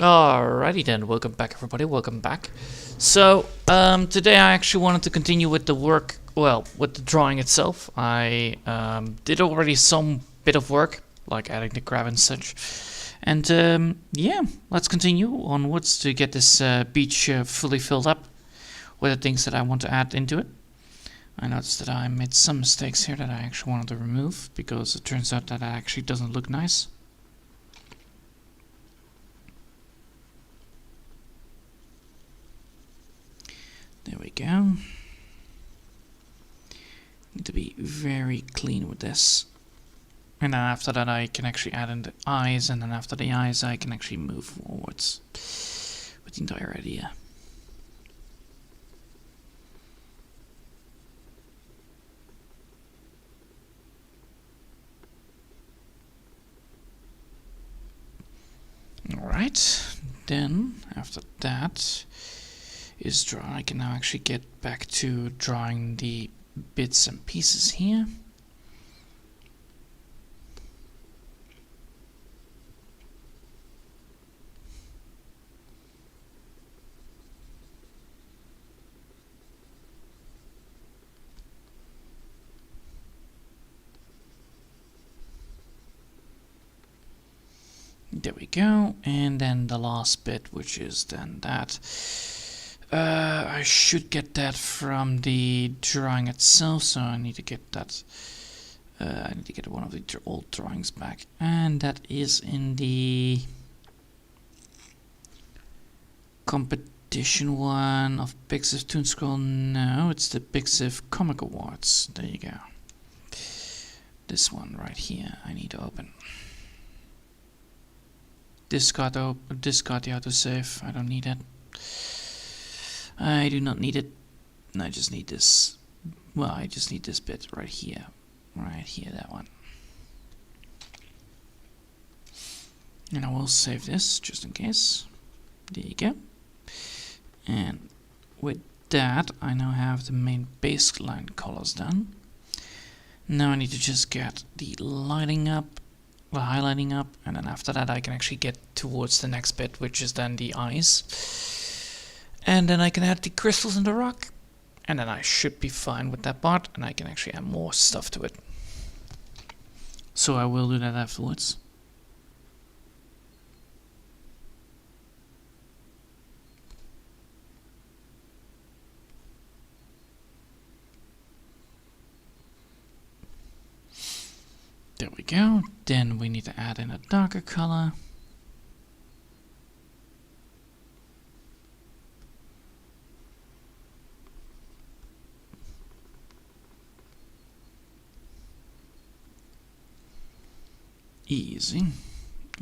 Alrighty then, welcome back everybody, welcome back. So, today I actually wanted to continue with the work, well, with the drawing itself. I did already some bit of work, like adding the crab and such. And yeah, let's continue onwards to get this beach fully filled up with the things that I want to add into it. I noticed that I made some mistakes here that I actually wanted to remove, because it turns out that it actually doesn't look nice. There we go. Need to be very clean with this. And then after that I can actually add in the eyes, and then after the eyes I can actually move forwards with the entire idea. Alright, then after that is drawn. I can now actually get back to drawing the bits and pieces here. There we go, and then the last bit, which is then that. I should get that from the drawing itself, so I need to get that. I need to get one of the old drawings back, and that is in the competition one of Big Ziv Toon Scroll. No, it's the Big Ziv Comic Awards. There you go. This one right here I need to open. Discard the autosave. I don't need it. I do not need it. I just need this. Well, I just need this bit right here. Right here, that one. And I will save this just in case. There you go. And with that, I now have the main baseline colors done. Now I need to just get the lighting up, the highlighting up, and then after that I can actually get towards the next bit, which is then the eyes. And then I can add the crystals in the rock, and then I should be fine with that part, and I can actually add more stuff to it. So I will do that afterwards. There we go. Then we need to add in a darker color. Easy.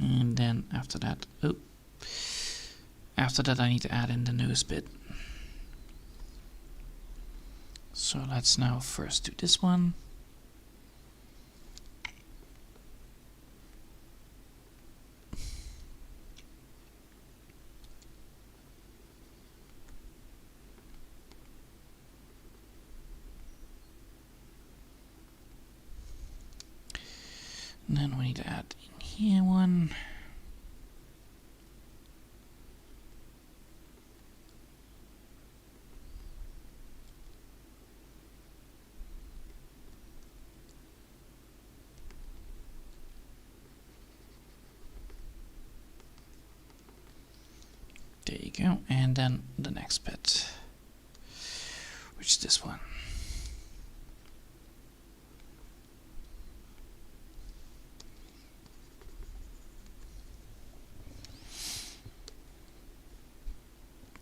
And then after that, I need to add in the nose bit. So let's now first do this one. And then we need to add in here one. There you go. And then the next bit, which is this one.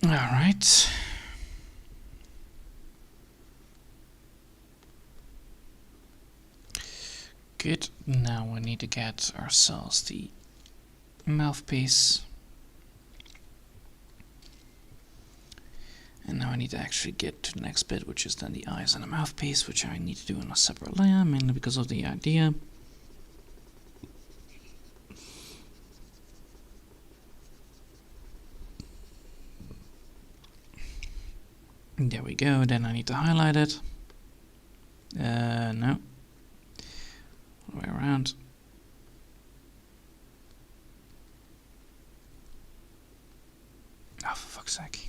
Alright. Good. Now we need to get ourselves the mouthpiece. And now I need to actually get to the next bit, which is then the eyes and the mouthpiece, which I need to do in a separate layer, mainly because of the idea. There we go, then I need to highlight it. No. All the way around. fuck's sake.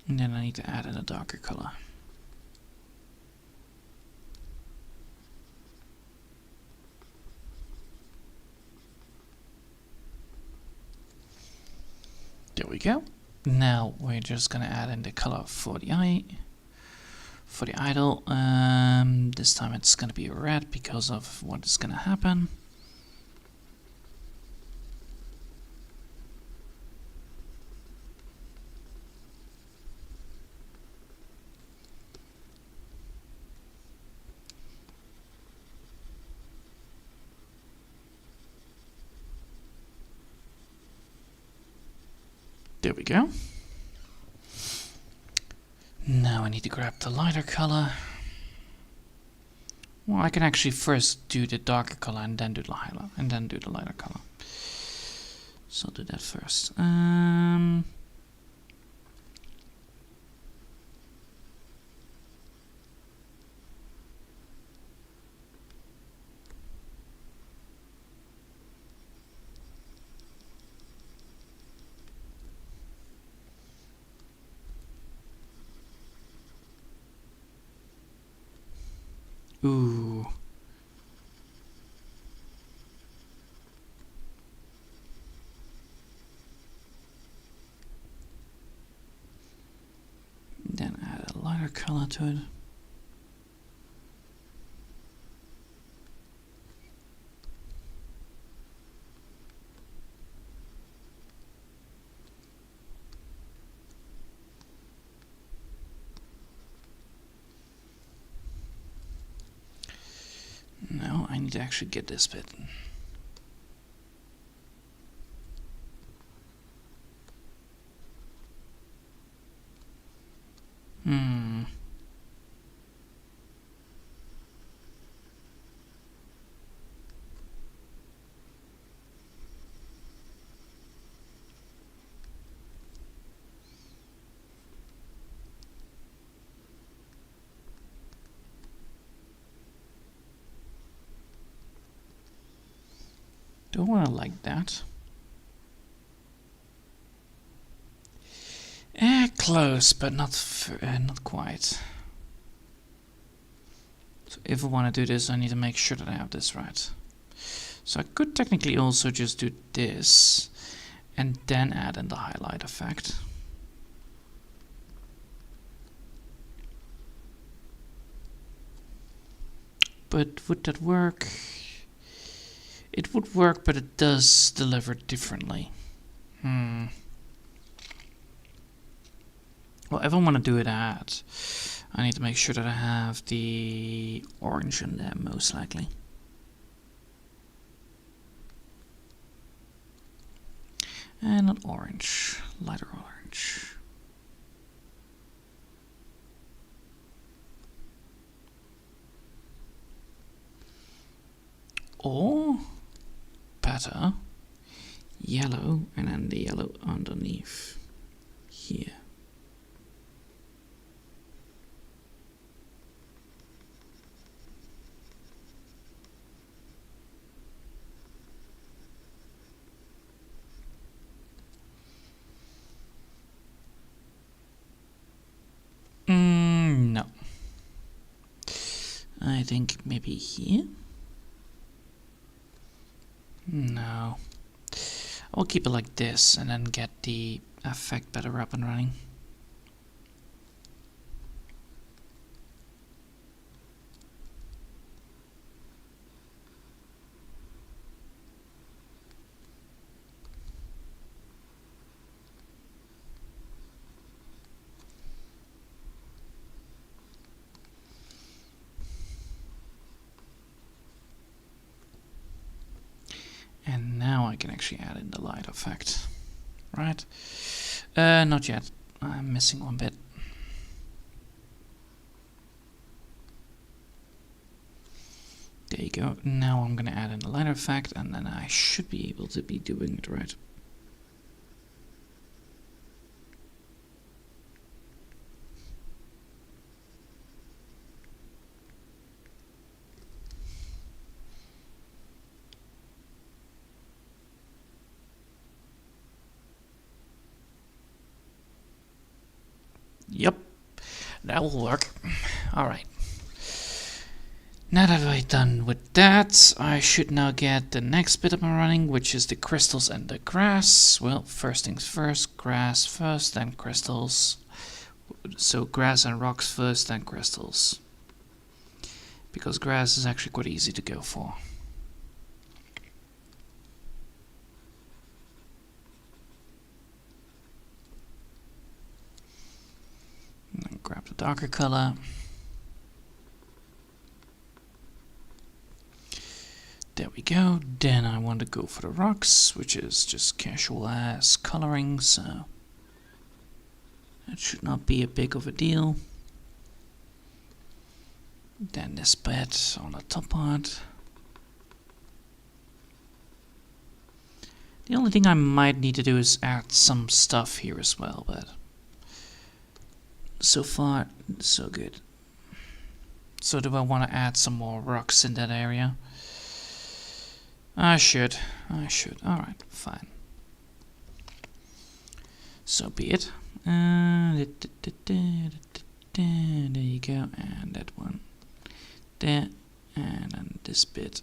And then I need to add in a darker color. There we go. Now we're just gonna add in the color for the eye, for the idol. This time it's gonna be red because of what is gonna happen. There we go. Now I need to grab the lighter color. Well, I can actually first do the darker color and then do the highlight and then do the lighter color. So I'll do that first. Ooh. Then add a lighter color to it. No, I need to actually get this bit. Don't want to like that. Close, but not quite. So if I want to do this, I need to make sure that I have this right. So I could technically also just do this and then add in the highlight effect. But would that work? It would work, but it does deliver differently. Well, if I want to do that, I need to make sure that I have the orange in there, most likely. And not orange, lighter orange. Or better, yellow, and then the yellow underneath here. No. I think maybe here? No. I'll keep it like this and then get the effect better up and running. And now I can actually add in the light effect, right? Not yet. I'm missing one bit. There you go. Now I'm gonna add in the light effect, and then I should be able to be doing it right. Yep, that will work. Alright. Now that I've done with that, I should now get the next bit up and running, which is the crystals and the grass. Well, first things first, grass first, then crystals. So grass and rocks first, then crystals. Because grass is actually quite easy to go for. And then grab the darker color. There we go. Then I want to go for the rocks, which is just casual ass coloring, so that should not be a big of a deal. Then this bit on the top part. The only thing I might need to do is add some stuff here as well, but so far so good. So do I want to add some more rocks in that area? I should. Alright, fine. So be it. There you go, and that one. There, and then this bit.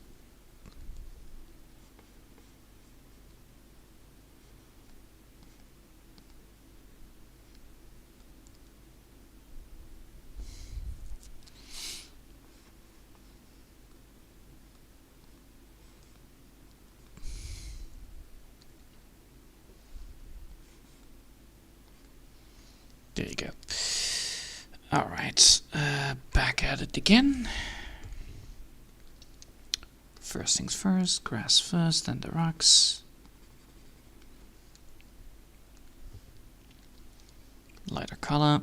There you go. Alright, back at it again. First things first, grass first, then the rocks. Lighter color.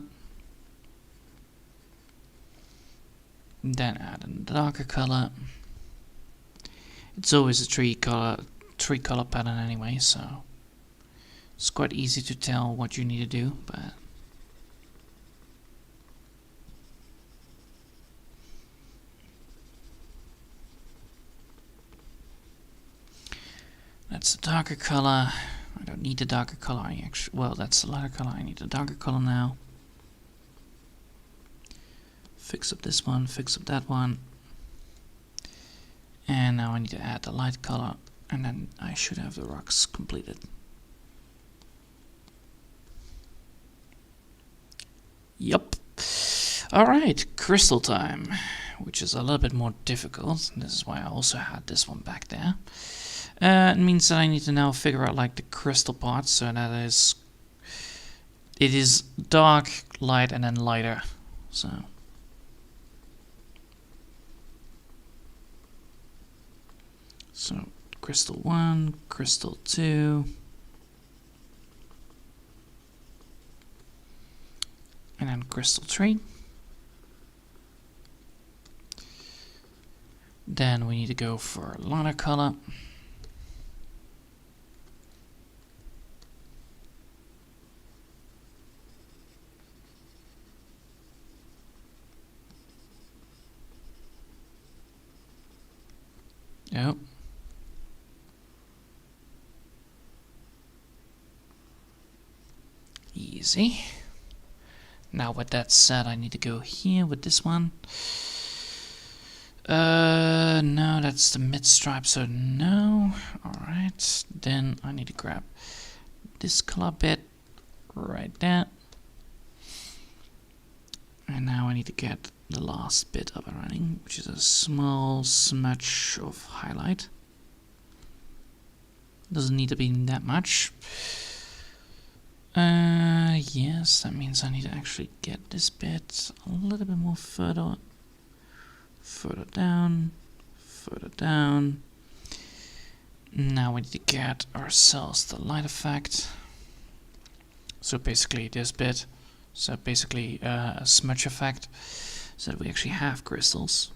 Then add in the darker color. It's always a three color pattern anyway, so it's quite easy to tell what you need to do, but that's the darker color. I don't need the darker color. Well, that's the lighter color. I need the darker color now. Fix up this one, fix up that one. And now I need to add the light color, and then I should have the rocks completed. Yup. Alright, crystal time, which is a little bit more difficult. This is why I also had this one back there. It means that I need to now figure out like the crystal part, so that is, it is dark, light, and then lighter. So crystal 1, crystal 2, and then crystal 3. Then we need to go for lighter color. Yep. Easy. Now with that said, I need to go here with this one. No, that's the mid stripe, so no. Alright, then I need to grab this color bit right there. And now I need to get the last bit up and running, which is a small smudge of highlight. Doesn't need to be that much. Yes, that means I need to actually get this bit a little bit more further down. Now we need to get ourselves the light effect. So basically this bit. So basically a smudge effect, so that we actually have crystals.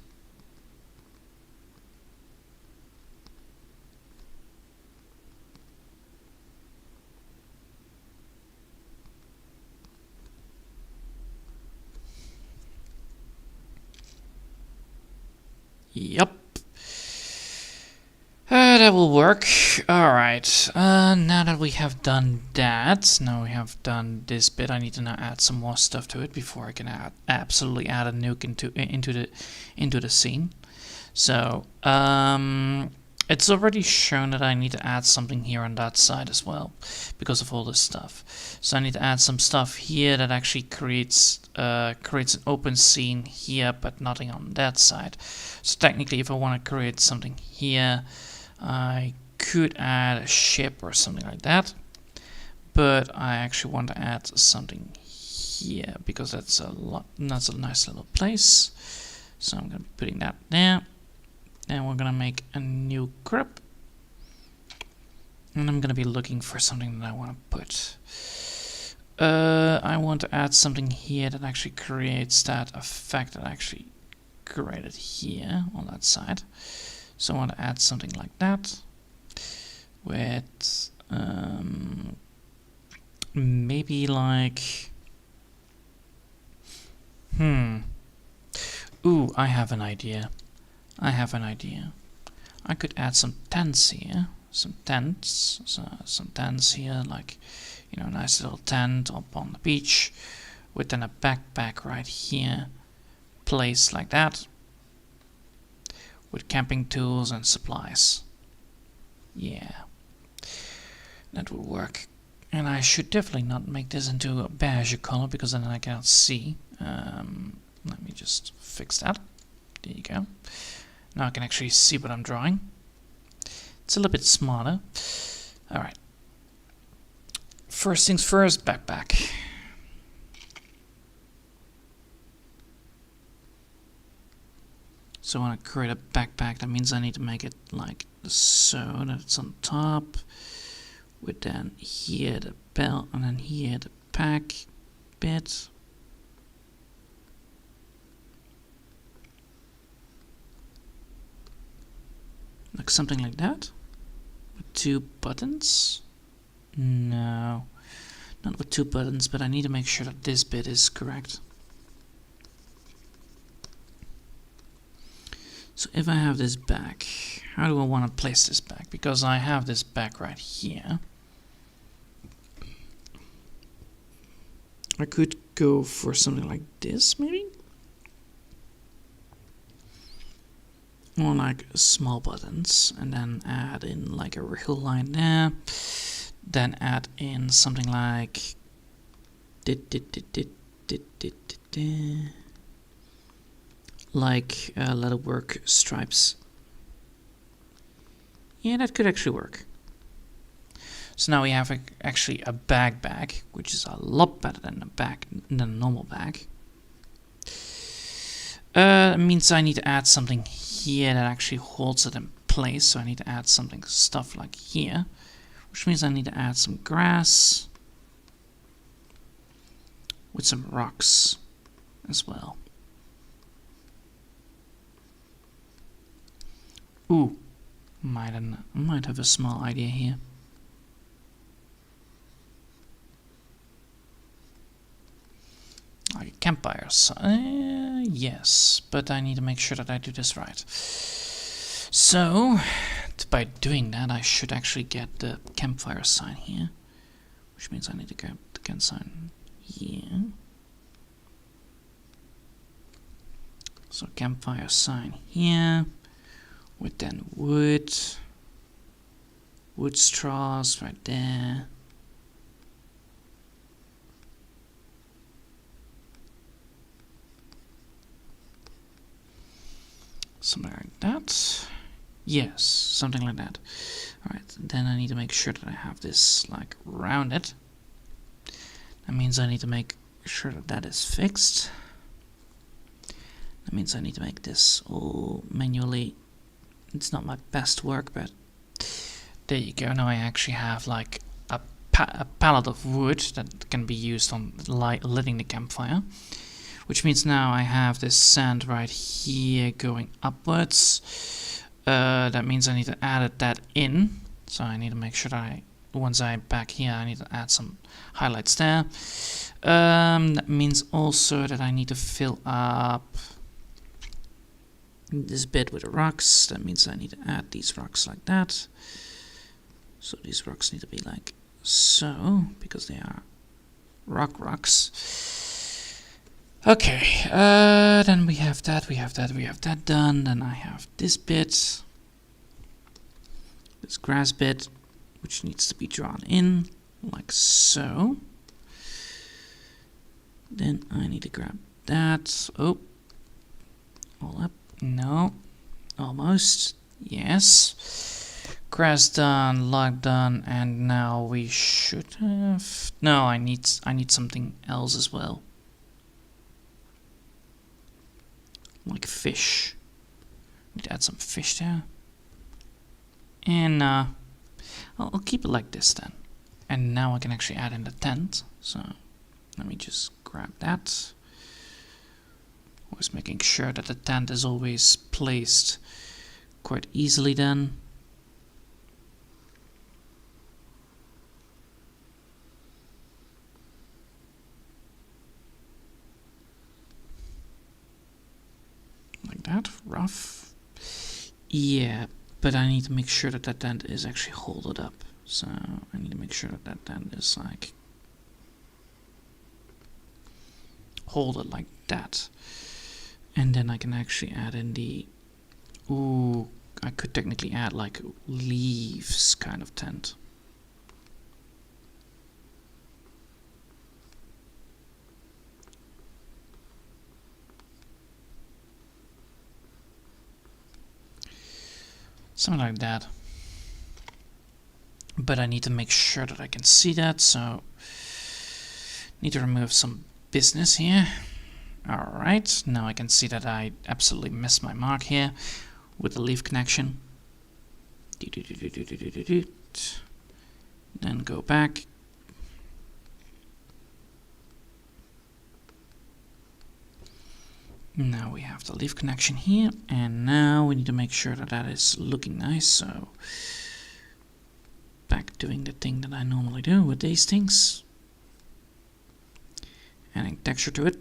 Yup. That will work. Alright, now that we have done that, now we have done this bit, I need to now add some more stuff to it before I can absolutely add a nuke into the scene. So, it's already shown that I need to add something here on that side as well, because of all this stuff. So I need to add some stuff here that actually creates an open scene here, but nothing on that side. So technically, if I want to create something here, I could add a ship or something like that. But I actually want to add something here, because that's a nice little place. So I'm going to be putting that there. And we're gonna make a new grip, and I'm gonna be looking for something that I want to put. I want to add something here that actually creates that effect that I actually created here on that side. So I want to add something like that with maybe like ooh, I have an idea. I could add some tents here, some tents here, like, you know, a nice little tent up on the beach, with then a backpack right here, placed like that, with camping tools and supplies. Yeah, that will work. And I should definitely not make this into a beige color, because then I cannot see. Let me just fix that. There you go. Now I can actually see what I'm drawing. It's a little bit smarter. Alright. First things first, backpack. So I want to create a backpack. That means I need to make it like so, that it's on top. With then here the belt, and then here the pack bit. Like something like that, with 2 buttons. No, not with 2 buttons, but I need to make sure that this bit is correct. So if I have this back, how do I want to place this back? Because I have this back right here. I could go for something like this, maybe? Or like small buttons, and then add in like a wriggle line there. Then add in something like letterwork stripes. Yeah, that could actually work. So now we have actually a bag, which is a lot better than a normal bag. It means I need to add something here that actually holds it in place. So I need to add stuff like here, which means I need to add some grass with some rocks as well. Ooh, might have a small idea here. Like a campfire. Yes, but I need to make sure that I do this right. So, by doing that, I should actually get the campfire sign here, which means I need to get the camp sign here. So campfire sign here, with then wood straws right there. Something like that. Yes, something like that. Alright, then I need to make sure that I have this like rounded. That means I need to make sure that that is fixed. That means I need to make this all manually. It's not my best work, but there you go. Now I actually have like a pallet of wood that can be used on lighting the campfire. Which means now I have this sand right here going upwards. That means I need to add that in. So I need to make sure that once I'm back here, I need to add some highlights there. That means also that I need to fill up this bit with the rocks. That means I need to add these rocks like that. So these rocks need to be like so, because they are rocks. Okay, then we have that done. Then I have this bit, this grass bit, which needs to be drawn in, like so. Then I need to grab that. Oh, all up. No, almost. Yes. Grass done, log done, and now we should have. No, I need something else as well, like fish. Need to add some fish there, and I'll keep it like this then. And now I can actually add in the tent. So let me just grab that. Always making sure that the tent is always placed quite easily then. Like that, rough. Yeah, but I need to make sure that that tent is actually holded up. So I need to make sure that that tent is like hold it like that. And then I can actually add in the, ooh, I could technically add like leaves kind of tent. Something like that. But I need to make sure that I can see that, so need to remove some business here. Alright, now I can see that I absolutely missed my mark here with the leaf connection. Then go back. Now we have the leaf connection here, and now we need to make sure that that is looking nice, so back doing the thing that I normally do with these things. Adding texture to it.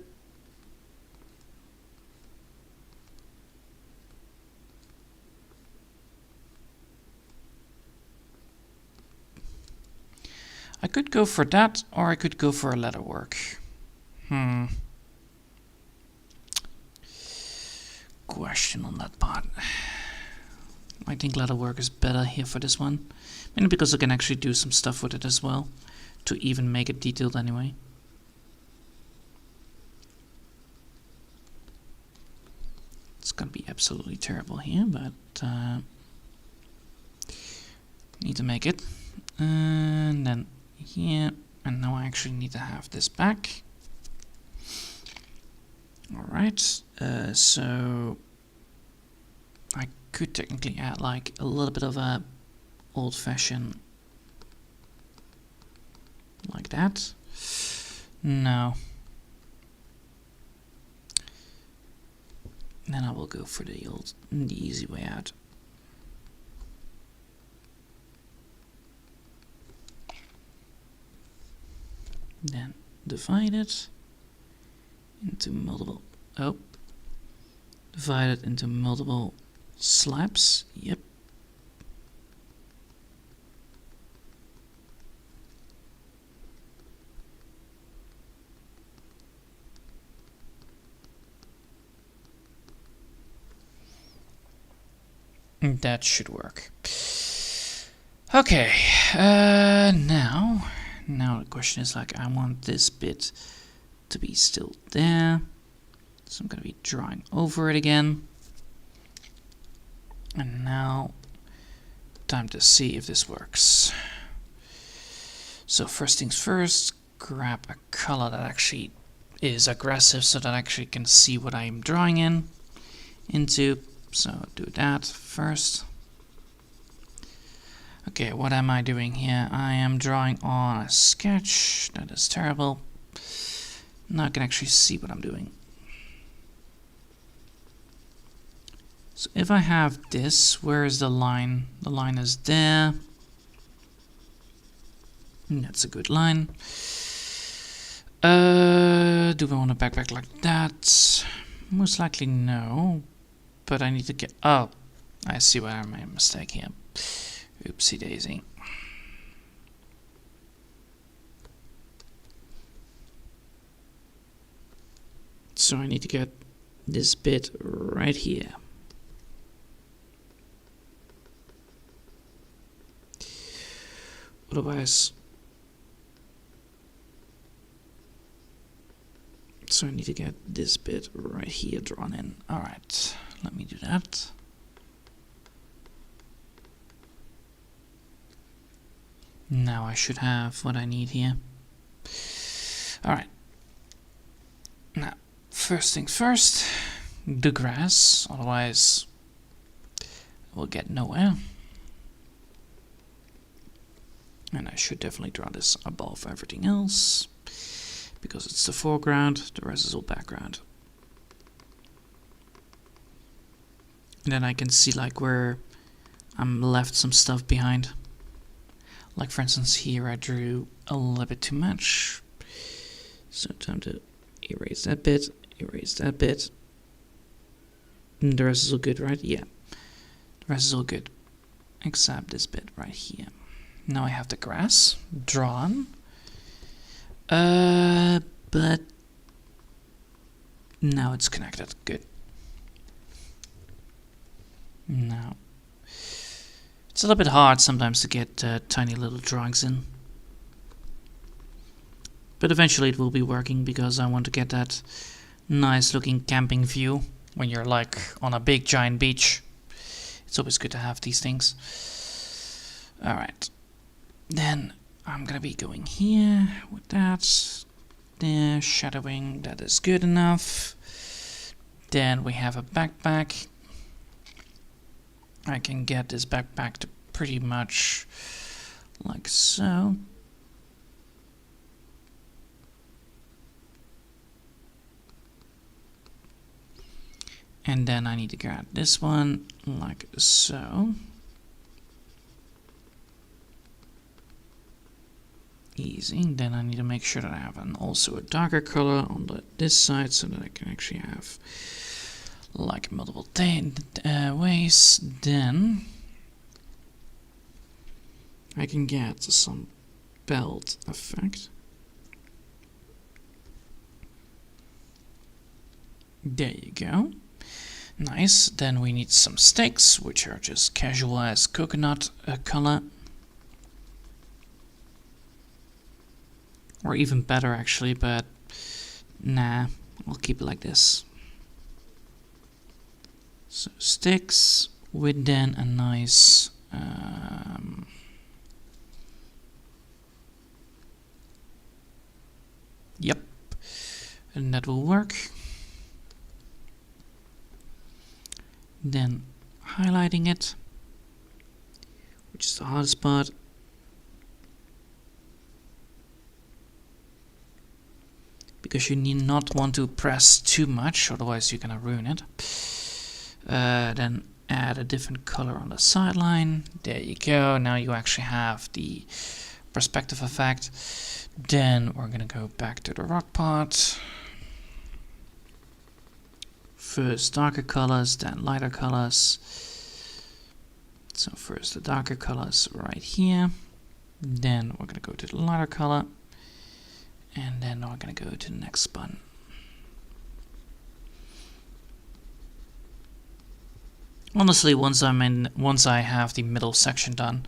I could go for that, or I could go for a leatherwork. Question on that part. I think leatherwork is better here for this one. Mainly because I can actually do some stuff with it as well, to even make it detailed anyway. It's gonna be absolutely terrible here, but need to make it. And then here, and now I actually need to have this back. Alright, so I could technically add like a little bit of a old-fashioned like that. No. Then I will go for the easy way out. Then divide it into multiple, divide it into multiple slabs. Yep. That should work. Okay, now the question is like, I want this bit to be still there, so I'm gonna be drawing over it again. And now, time to see if this works. So first things first, grab a color that actually is aggressive so that I actually can see what I'm drawing into. So do that first. Okay, what am I doing here? I am drawing on a sketch. That is terrible. Now I can actually see what I'm doing. So if I have this, where is the line? The line is there. That's a good line. Do we want to backpack like that? Most likely no. but I need to get... Oh, I see where I made a mistake here. Oopsie daisy. So I need to get this bit right here. Otherwise... So I need to get this bit right here drawn in. Alright, let me do that. Now I should have what I need here. Alright. Now, first things first, the grass, otherwise we'll get nowhere. And I should definitely draw this above everything else, because it's the foreground, the rest is all background. And then I can see like where I'm left some stuff behind. Like for instance here I drew a little bit too much. So time to erase that bit, erase that bit. And the rest is all good, right? Yeah. The rest is all good. Except this bit right here. Now I have the grass drawn. But now it's connected. Good. Now it's a little bit hard sometimes to get tiny little drawings in, but eventually it will be working because I want to get that nice looking camping view when you're like on a big giant beach. It's always good to have these things. Alright, then I'm gonna be going here with that. There, shadowing, that is good enough. Then we have a backpack. I can get this backpack to pretty much like so. And then I need to grab this one like so. Easy. Then I need to make sure that I have also a darker color on this side so that I can actually have like multiple ways. Then I can get some belt effect. There you go. Nice. Then we need some sticks, which are just casual as coconut color. Or even better actually, but nah, I'll keep it like this. So sticks with then a nice yep, and that will work. Then highlighting it, which is the hardest part. Because you need not want to press too much, otherwise you're gonna ruin it. Then add a different color on the sideline. There you go. Now you actually have the perspective effect. Then we're gonna go back to the rock part. First darker colors, then lighter colors. So first the darker colors right here. Then we're gonna go to the lighter color. And then we're gonna go to the next button. Honestly, once I have the middle section done,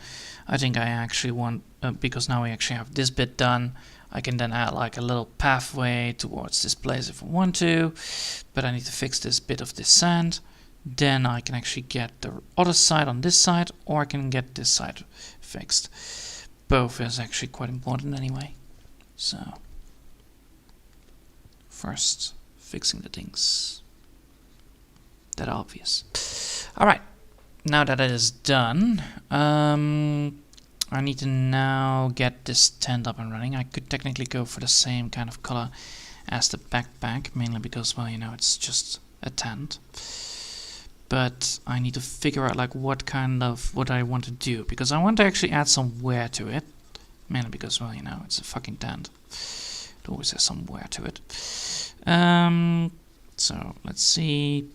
I think I actually want, because now we actually have this bit done, I can then add like a little pathway towards this place if I want to, but I need to fix this bit of this sand. Then I can actually get the other side on this side, or I can get this side fixed. Both is actually quite important anyway. So first, fixing the things that are obvious. Alright, now that it is done, I need to now get this tent up and running. I could technically go for the same kind of color as the backpack, mainly because, well, you know, it's just a tent. But I need to figure out like what I want to do, because I want to actually add some wear to it, mainly because, well, you know, it's a fucking tent. It always has some wear to it. So let's see.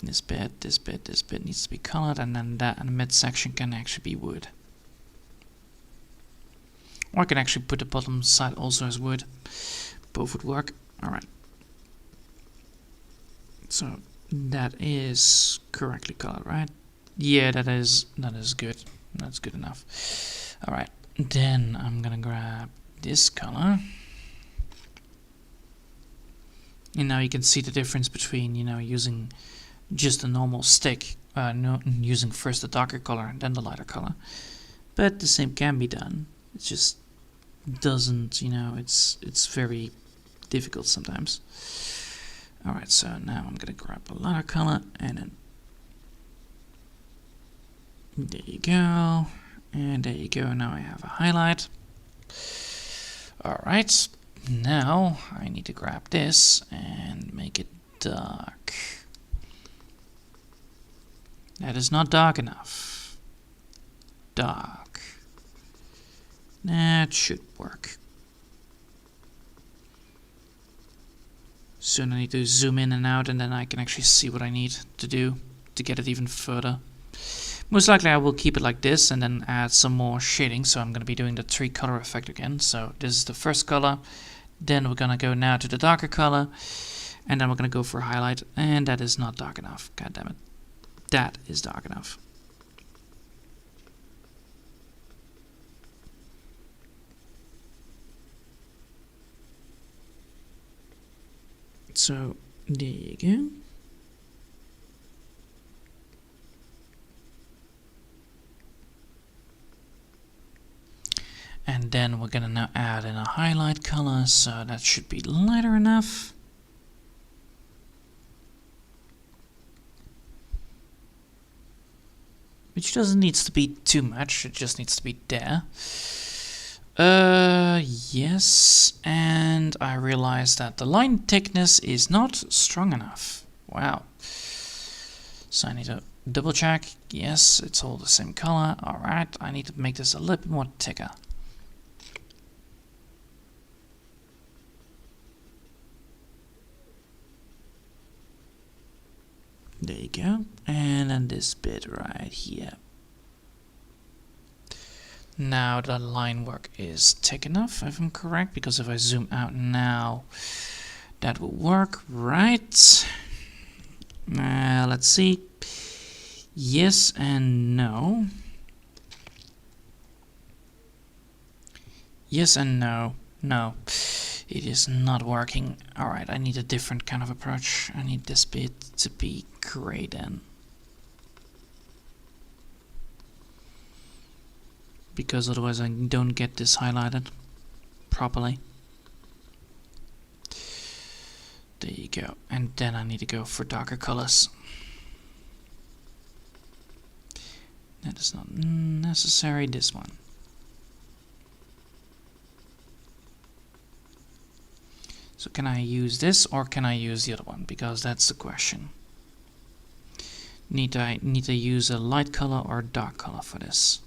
This bit needs to be colored, and then that and the midsection can actually be wood. Or I can actually put the bottom side also as wood. Both would work. Alright. So that is correctly colored, right? Yeah, that is good. That's good enough. Alright. Then I'm gonna grab this color. And now you can see the difference between, you know, using just a normal stick, using first the darker color and then the lighter color. But the same can be done. It just doesn't, you know, it's very difficult sometimes. Alright, so now I'm gonna grab the lighter color and then there you go. And there you go, now I have a highlight. Alright, now I need to grab this and make it dark. That is not dark enough. Dark. That should work. Soon I need to zoom in and out, and then I can actually see what I need to do to get it even further. Most likely I will keep it like this and then add some more shading, so I'm going to be doing the 3 color effect again. So this is the first color, then we're going to go now to the darker color, and then we're going to go for a highlight, and that is not dark enough. God damn it. That is dark enough. So there you go. And then we're gonna now add in a highlight color, so that should be lighter enough. Which doesn't need to be too much, it just needs to be there. Yes, and I realized that the line thickness is not strong enough. Wow. So I need to double check. Yes, it's all the same color. Alright, I need to make this a little bit more thicker. There you go. And then this bit right here. Now the line work is thick enough, if I'm correct, because if I zoom out now, that will work, right? Let's see. Yes and no. Yes and no. No, it is not working. Alright, I need a different kind of approach. I need this bit to be gray then. Because otherwise I don't get this highlighted properly. There you go. And then I need to go for darker colors. That is not necessary. This one. So can I use this or can I use the other one? Because that's the question. Need I use a light color or a dark color for this?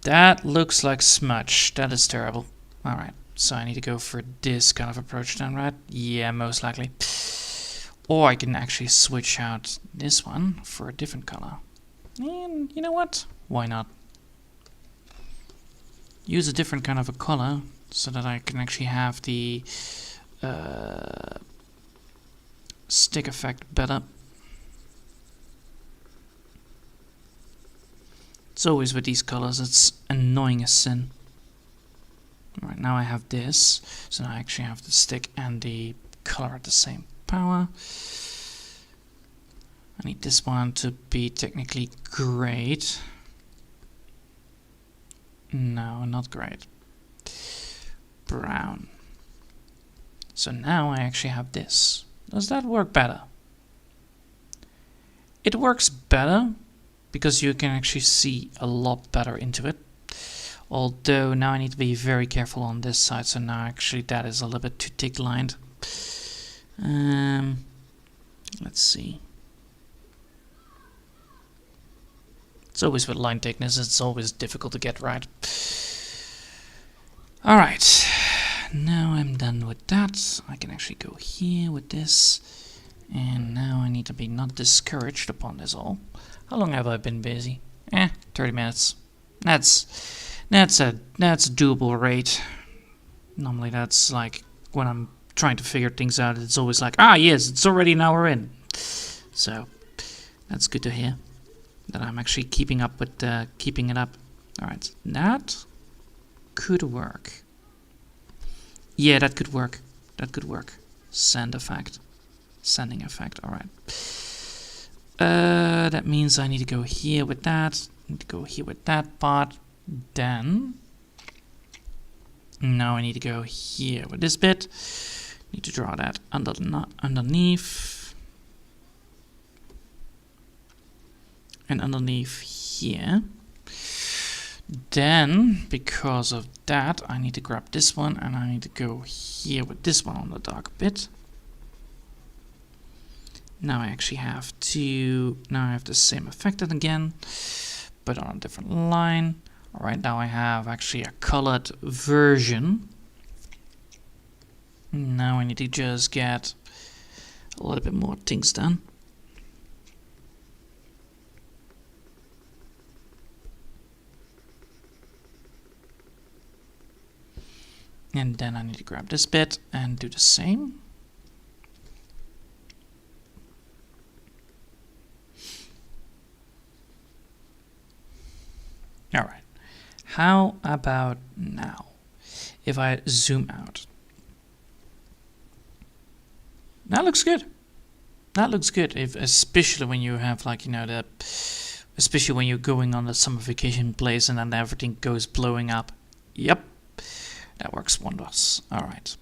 That looks like smudge. That is terrible. Alright, so I need to go for this kind of approach then, right? Yeah, most likely. Or I can actually switch out this one for a different color. And you know what? Why not? Use a different kind of a color so that I can actually have the stick effect better. It's always with these colors, it's annoying as sin. Right, now I have this, so now I actually have the stick and the color at the same power. I need this one to be technically great. No, not great. Brown. So now I actually have this. Does that work better? It works better because you can actually see a lot better into it. Although now I need to be very careful on this side, so now actually that is a little bit too thick lined. Let's see. It's always with line thickness, it's always difficult to get right. Alright, now I I'm done with that, I can actually go here with this. And now I need to be not discouraged upon this all. How long have I been busy? 30 minutes. That's a doable rate. Normally that's like when I'm trying to figure things out, it's always like, ah yes, it's already an hour in. So that's good to hear that I'm actually keeping up with keeping it up. Alright, that could work. Yeah, that could work. That could work. Send effect. Sending effect, alright. That means I need to go here with that. Need to go here with that part. Then now I need to go here with this bit. Need to draw that underneath. And underneath here. Then, because of that, I need to grab this one and I need to go here with this one on the dark bit. Now I actually have to, now I have the same effect again, but on a different line. Alright, now I have actually a colored version. Now I need to just get a little bit more things done. And then I need to grab this bit and do the same. Alright, how about now? If I zoom out. That looks good. That looks good, especially when you have like, you know, especially when you're going on the summer vacation place and then everything goes blowing up. Yep, that works wonders. Alright,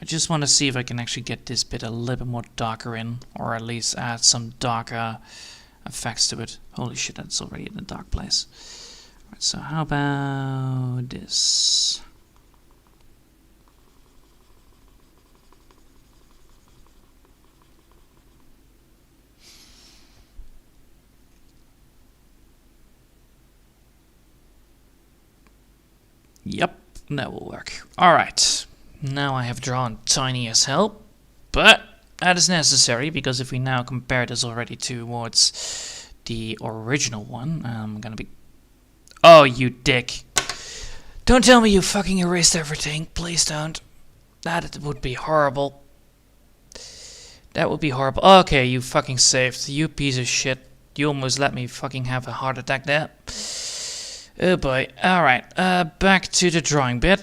I just want to see if I can actually get this bit a little bit more darker in, or at least add some darker effects to it. Holy shit, that's already in a dark place. Right, so how about this? Yep, that will work. Alright, now I have drawn tiny as hell, but that is necessary because if we now compare this already towards the original one, I'm gonna be... Oh, you dick. Don't tell me you fucking erased everything. Please don't. That would be horrible. That would be horrible. Okay, you fucking saved. You piece of shit. You almost let me fucking have a heart attack there. Oh boy. Alright, back to the drawing bit.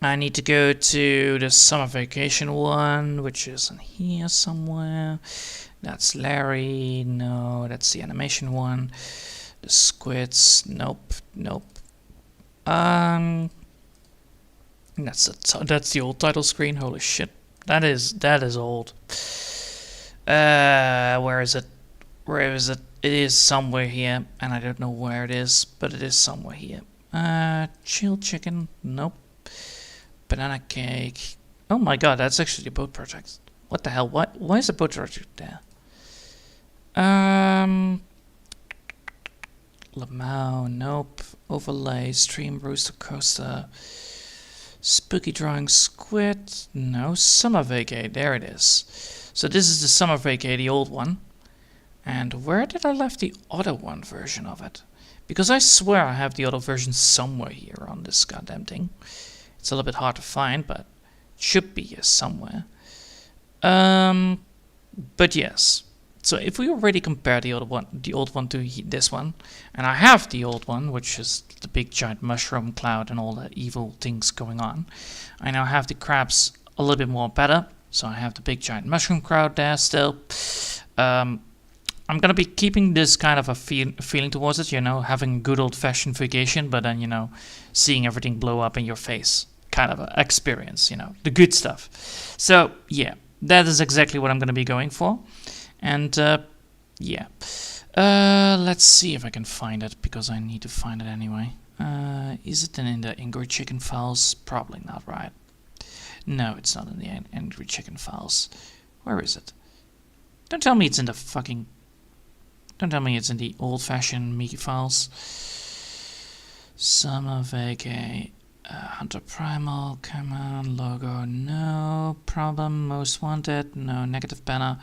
I need to go to the summer vacation one, which is in here somewhere. That's Larry. No, that's the animation one. The squids, nope, nope. That's the old title screen. Holy shit, that is old. Where is it? Where is it? It is somewhere here, and I don't know where it is, but it is somewhere here. Chilled chicken, nope. Banana cake. Oh my god, that's actually a boat project. What the hell? Why is a boat project there? Lamau, nope. Overlay, stream, rooster coaster. Spooky drawing, squid. No, summer vacay, there it is. So this is the summer vacay, the old one. And where did I left the other one version of it? Because I swear I have the other version somewhere here on this goddamn thing. It's a little bit hard to find, but it should be here somewhere. But yes. So if we already compare the old one to this one, and I have the old one, which is the big giant mushroom cloud and all the evil things going on, I now have the crabs a little bit more better. So I have the big giant mushroom cloud there still. I'm gonna be keeping this kind of a feeling towards it, you know, having a good old-fashioned vacation, but then, you know, seeing everything blow up in your face, kind of an experience, you know, the good stuff. So yeah, that is exactly what I'm gonna be going for. And, yeah. Let's see if I can find it, because I need to find it anyway. Is it in the Angry Chicken files? Probably not, right? No, it's not in the Angry Chicken files. Where is it? Don't tell me it's in the fucking... Don't tell me it's in the old-fashioned Mickey files. Summer vacay. Hunter Primal, come on, logo, no problem, most wanted, no, negative banner,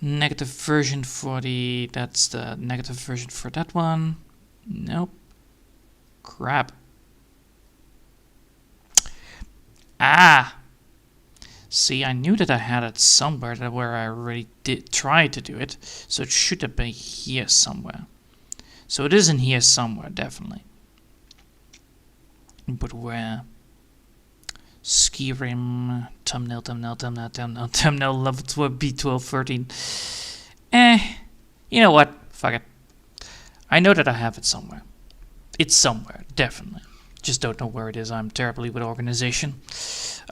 negative version for that's the negative version for that one, nope, crap, see, I knew that I had it somewhere where I already did try to do it, so it should have been here somewhere, so it is in here somewhere, definitely. But where? Skyrim, thumbnail, level 12, B12, 13. You know what? Fuck it. I know that I have it somewhere. It's somewhere, definitely. Just don't know where it is. I'm terribly with organization.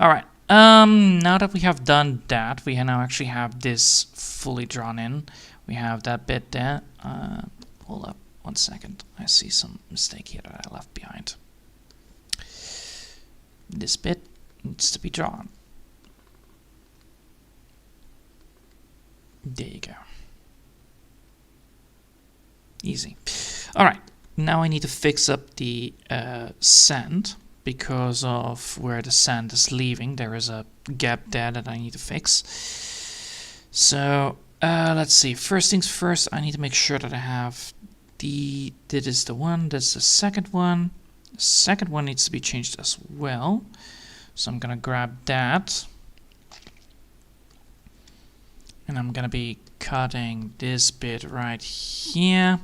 Alright. Now that we have done that, we now actually have this fully drawn in. We have that bit there. Hold up 1 second. I see some mistake here that I left behind. This bit needs to be drawn. There you go. Easy. Alright, now I need to fix up the sand because of where the sand is leaving. There is a gap there that I need to fix. So, let's see. First things first, I need to make sure that I have that is the one, that's the second one. The second one needs to be changed as well. So I'm gonna grab that. And I'm gonna be cutting this bit right here.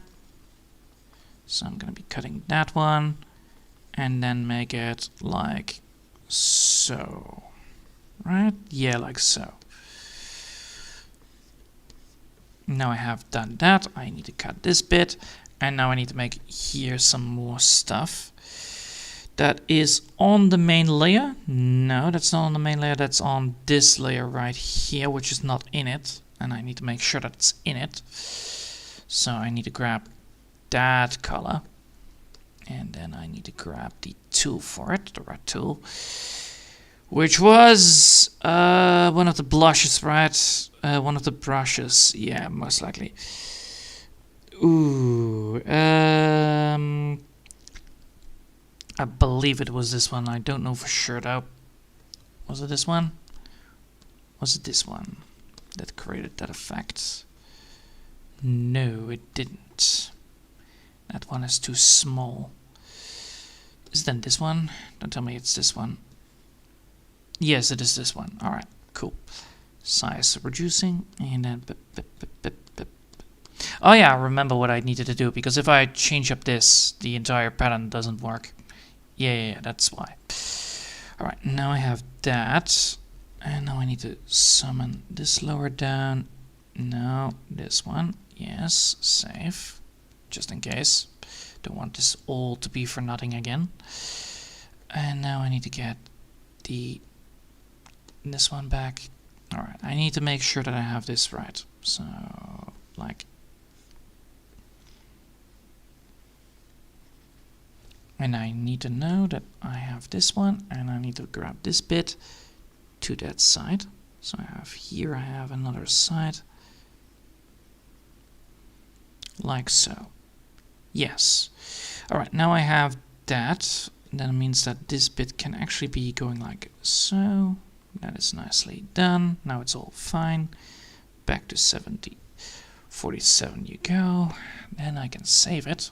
So I'm gonna be cutting that one. And then make it like so. Right? Yeah, like so. Now I have done that. I need to cut this bit. And now I need to make here some more stuff. That is on the main layer. No, that's not on the main layer. That's on this layer right here, which is not in it. And I need to make sure that it's in it. So I need to grab that color. And then I need to grab the tool for it, the red tool. Which was one of the blushes, right? One of the brushes. Yeah, most likely. Ooh. I believe it was this one. I don't know for sure though. Was it this one? Was it this one that created that effect? No, it didn't. That one is too small. Is it then this one? Don't tell me it's this one. Yes, it is this one. Alright, cool. Size reducing, and then... Oh yeah, I remember what I needed to do, because if I change up this, the entire pattern doesn't work. Yeah, that's why. Alright, now I have that. And now I need to summon this lower down. No, this one. Yes, save. Just in case. Don't want this all to be for nothing again. And now I need to get this one back. Alright, I need to make sure that I have this right. So, like... And I need to know that I have this one, and I need to grab this bit to that side. So I have here, I have another side. Like so. Yes. Alright, now I have that. That means that this bit can actually be going like so. That is nicely done. Now it's all fine. Back to 47 you go. Then I can save it.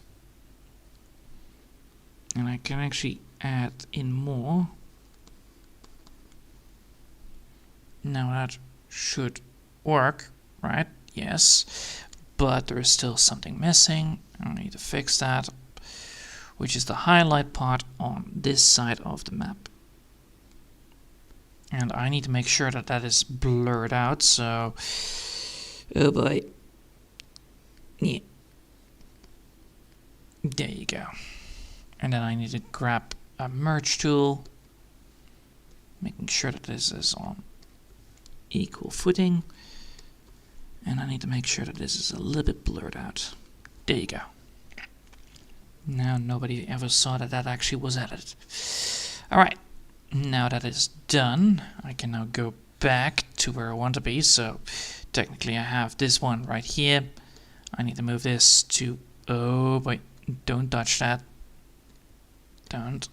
And I can actually add in more. Now that should work, right? Yes. But there is still something missing. I need to fix that. Which is the highlight part on this side of the map. And I need to make sure that that is blurred out, so... Oh boy. Yeah. There you go. And then I need to grab a merge tool, making sure that this is on equal footing. And I need to make sure that this is a little bit blurred out. There you go. Now nobody ever saw that that actually was added. Alright, now that is done, I can now go back to where I want to be. So technically I have this one right here. I need to move this to... Oh boy, don't touch that. Don't.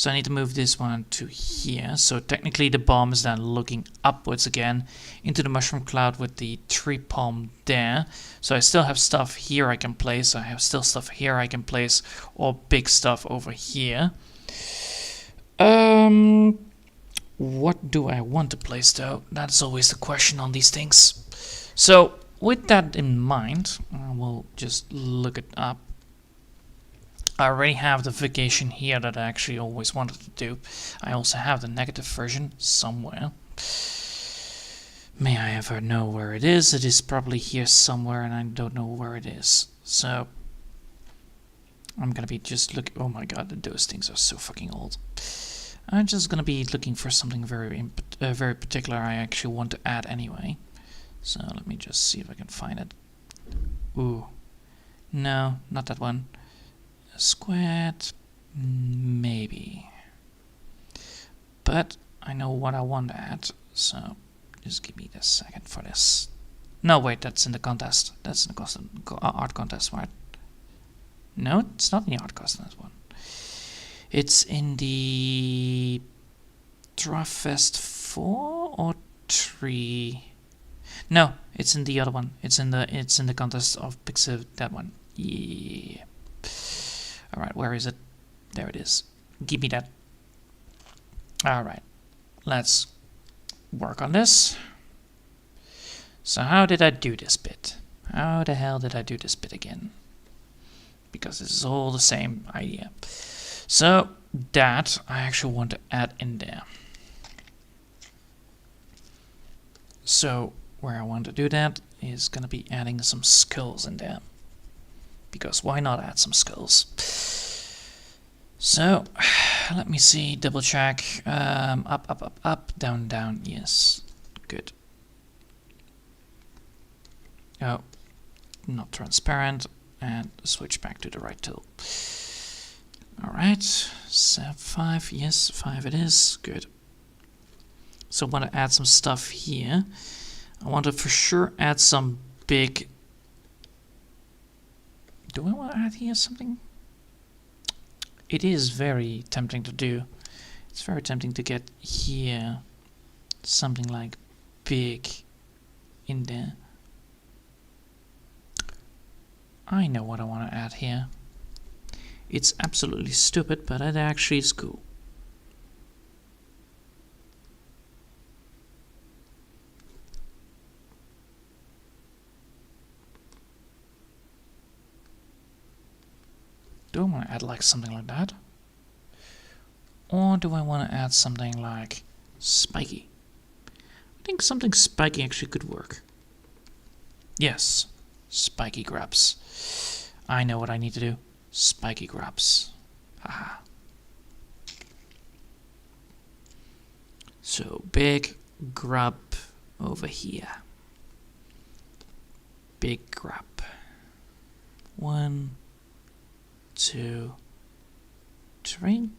So I need to move this one to here. So technically the bomb is then looking upwards again into the mushroom cloud with the tree palm there. So I still have stuff here I can place. I have still stuff here I can place, or big stuff over here. What do I want to place though? That's always the question on these things. So with that in mind, I will just look it up. I already have the vacation here that I actually always wanted to do. I also have the negative version somewhere. May I ever know where it is? It is probably here somewhere and I don't know where it is. So I'm gonna be just looking. Oh my god, those things are so fucking old. I'm just gonna be looking for something very particular I actually want to add anyway. So let me just see if I can find it. Ooh. No, not that one. Squared, maybe. But I know what I want to add, so just give me a second for this. No, wait, that's in the contest. That's in the art contest, right? No, it's not in the art contest one. It's in the Drawfest 4 or 3. No, it's in the other one. It's in the contest of Pixel, that one. Yeah. Alright, where is it? There it is. Give me that. Alright, let's work on this. So how did I do this bit? How the hell did I do this bit again? Because this is all the same idea. So that I actually want to add in there. So where I want to do that is going to be adding some skulls in there. Because why not add some skulls? So let me see, double check. Up, down, down. Yes, good. Oh, not transparent, and switch back to the right tool. All right, 5. Yes, 5 it is. Good. So I want to add some stuff here. I want to for sure add some big. Do I want to add here something? It is very tempting to do. It's very tempting to get here something like big in there. I know what I want to add here. It's absolutely stupid, but it actually is cool. Do I want to add like something like that? Or do I want to add something like spiky? I think something spiky actually could work. Yes, spiky grabs. I know what I need to do. Spiky grabs. Haha. So big grub over here. Big grub. 1, 2, 3,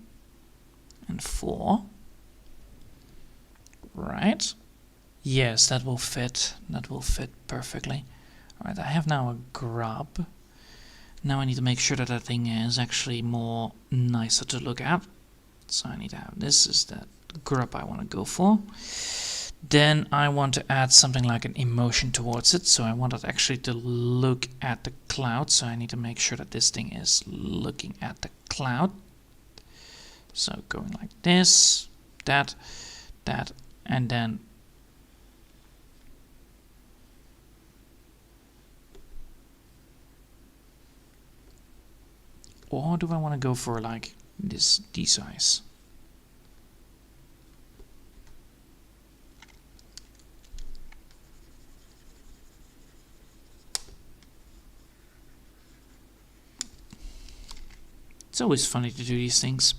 and 4. Right. Yes, that will fit. That will fit perfectly. Alright, I have now a grub. Now I need to make sure that that thing is actually more nicer to look at. So I need to have this is the grub I want to go for. Then I want to add something like an emotion towards it. So I want it actually to look at the cloud. So I need to make sure that this thing is looking at the cloud. So going like this, that, and then or do I want to go for like this size? It's always funny to do these things,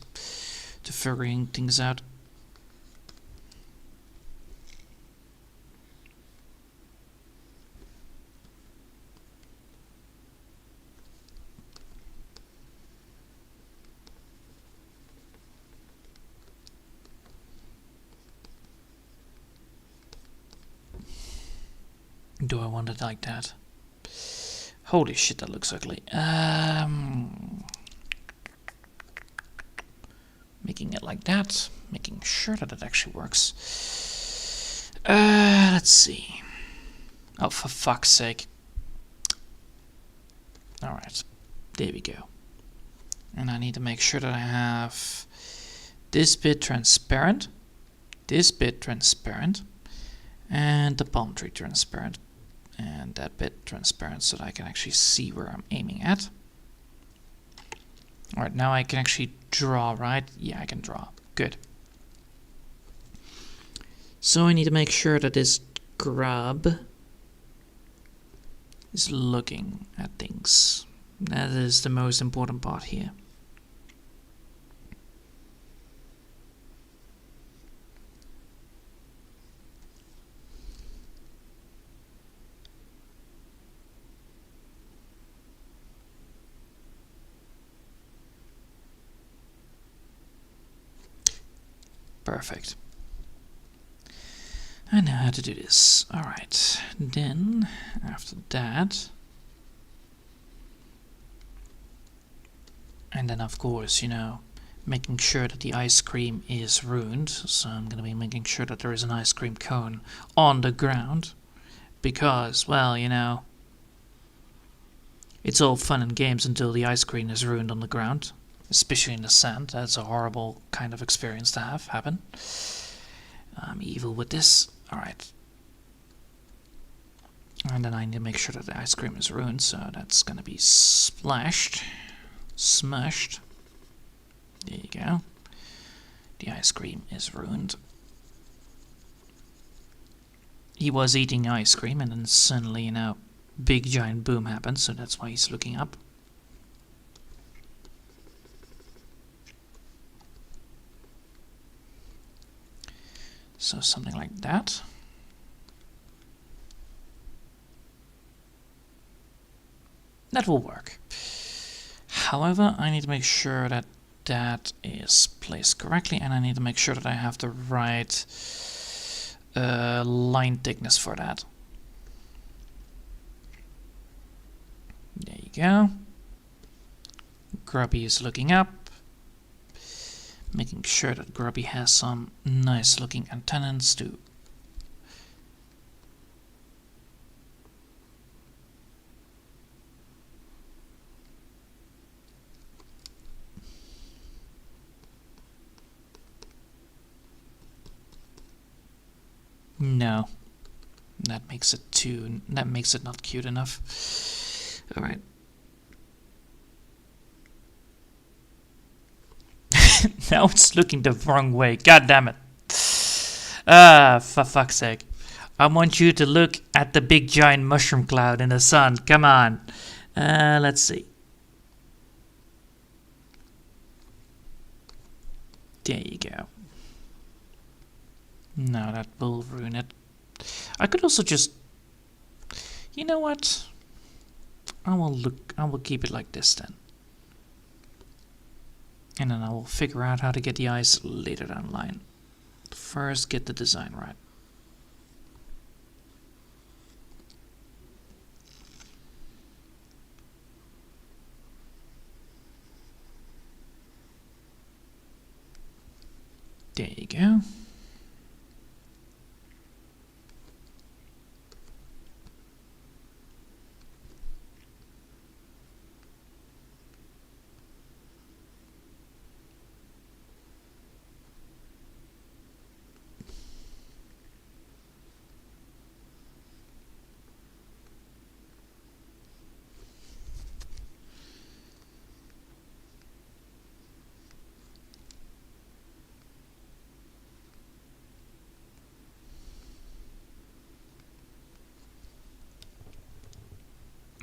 to figuring things out. Do I want it like that? Holy shit, that looks ugly. Making it like that, making sure that it actually works. Let's see. Oh, for fuck's sake. Alright, there we go. And I need to make sure that I have this bit transparent, this bit transparent, and the palm tree transparent, and that bit transparent so that I can actually see where I'm aiming at. Alright, now I can actually draw, right? Yeah, I can draw. Good. So I need to make sure that this grub is looking at things. That is the most important part here. Perfect. I know how to do this. Alright, then after that, and then of course, you know, making sure that the ice cream is ruined. So I'm gonna be making sure that there is an ice cream cone on the ground, because, well, you know, it's all fun and games until the ice cream is ruined on the ground. Especially in the sand. That's a horrible kind of experience to have happen. I'm evil with this. Alright. And then I need to make sure that the ice cream is ruined, so that's gonna be splashed. Smushed. There you go. The ice cream is ruined. He was eating ice cream and then suddenly, you know, big giant boom happened, so that's why he's looking up. So something like that. That will work. However, I need to make sure that that is placed correctly, and I need to make sure that I have the right line thickness for that. There you go. Grubby is looking up. Making sure that Grubby has some nice looking antennas too. No. That makes it not cute enough. Alright. Now it's looking the wrong way. God damn it. For fuck's sake. I want you to look at the big giant mushroom cloud in the sun. Come on. Let's see. There you go. No, that will ruin it. I could also just... You know what? I will keep it like this then. And then I will figure out how to get the eyes later down the line. First, get the design right. There you go.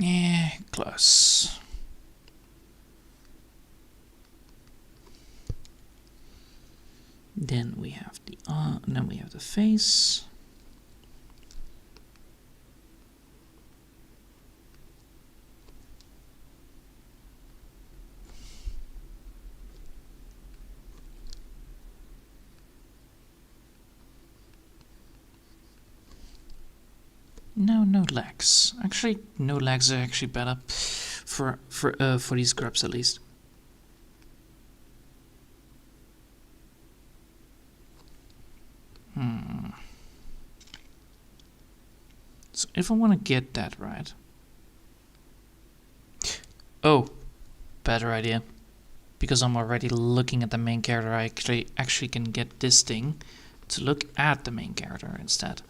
Yeah, close. Then we have the face. No legs. Actually, no legs are actually better for these grubs at least. if I want to get that right. Oh, better idea. Because I'm already looking at the main character, I actually can get this thing to look at the main character instead.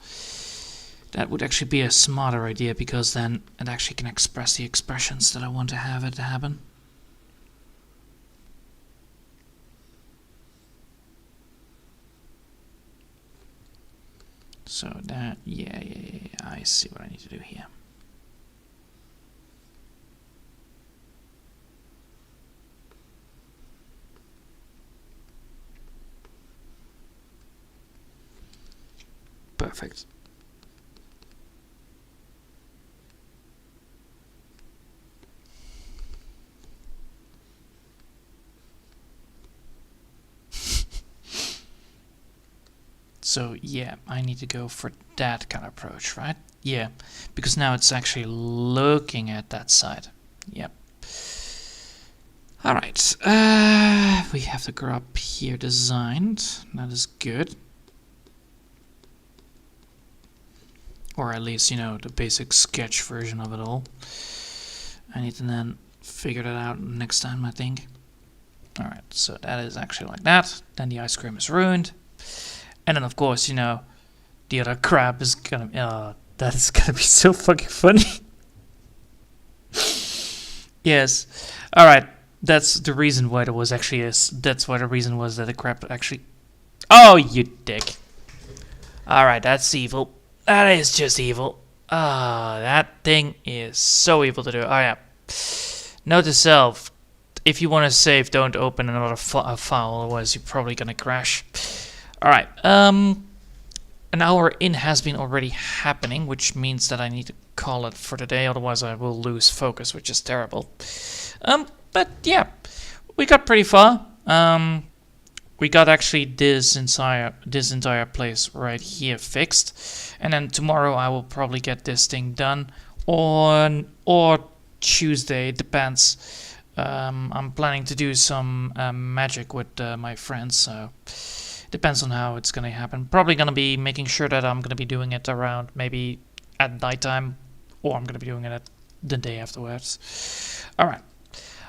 That would actually be a smarter idea, because then it actually can express the expressions that I want to have it to happen. So that, yeah, I see what I need to do here. Perfect. So yeah, I need to go for that kind of approach, right? Yeah, because now it's actually looking at that side. Yep. Alright, we have the grub here designed. That is good. Or at least, you know, the basic sketch version of it all. I need to then figure that out next time, I think. Alright, so that is actually like that. Then the ice cream is ruined. And then, of course, you know, the other crab is gonna... that is gonna be so fucking funny. Yes. Alright, that's the reason why there was actually a... That's why the reason was that the crab actually... Oh, you dick. Alright, that's evil. That is just evil. That thing is so evil to do. Oh, yeah. Note to self. If you want to save, don't open another file, otherwise you're probably gonna crash. Alright, an hour in has been already happening, which means that I need to call it for today, otherwise I will lose focus, which is terrible. But yeah, we got pretty far. We got actually this entire place right here fixed, and then tomorrow I will probably get this thing done, or Tuesday, it depends. I'm planning to do some magic with my friends, so... Depends on how it's gonna happen. Probably gonna be making sure that I'm gonna be doing it around maybe at nighttime, or I'm gonna be doing it at the day afterwards. Alright.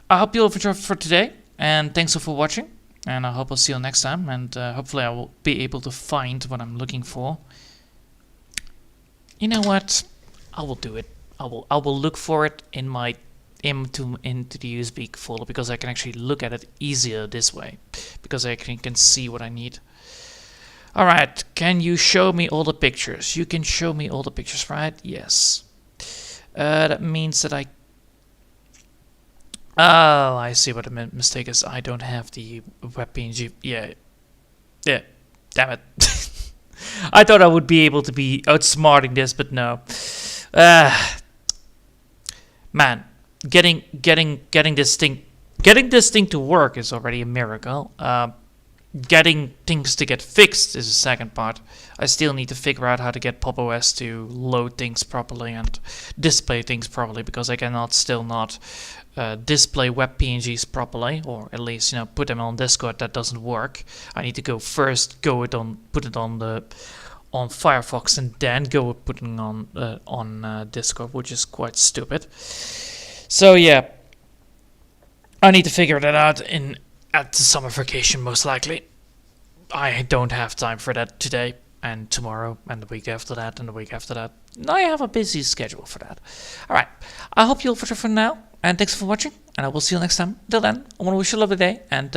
I hope you all enjoyed for today, and thanks all for watching. And I hope I'll see you next time, and hopefully I will be able to find what I'm looking for. You know what? I will do it. I will look for it in my into the USB folder, because I can actually look at it easier this way, because I can see what I need. Alright, can you show me all the pictures? You can show me all the pictures, right? Yes. That means that I... Oh, I see what the mistake is. I don't have the WebPNG. Yeah. Yeah. Damn it. I thought I would be able to be outsmarting this, but no. Man, getting this thing to work is already a miracle. Getting things to get fixed is the second part. I still need to figure out how to get Pop! OS to load things properly and display things properly, because I cannot still not display web PNGs properly, or at least, you know, put them on Discord. That doesn't work. I need to go first, put it on Firefox, and then go put it on Discord, which is quite stupid. So yeah, I need to figure that out at the summer vacation, most likely. I don't have time for that today, and tomorrow, and the week after that, and the week after that. I have a busy schedule for that. Alright, I hope you'll for now, and thanks for watching, and I will see you next time. Till then, I want to wish you a lovely day, and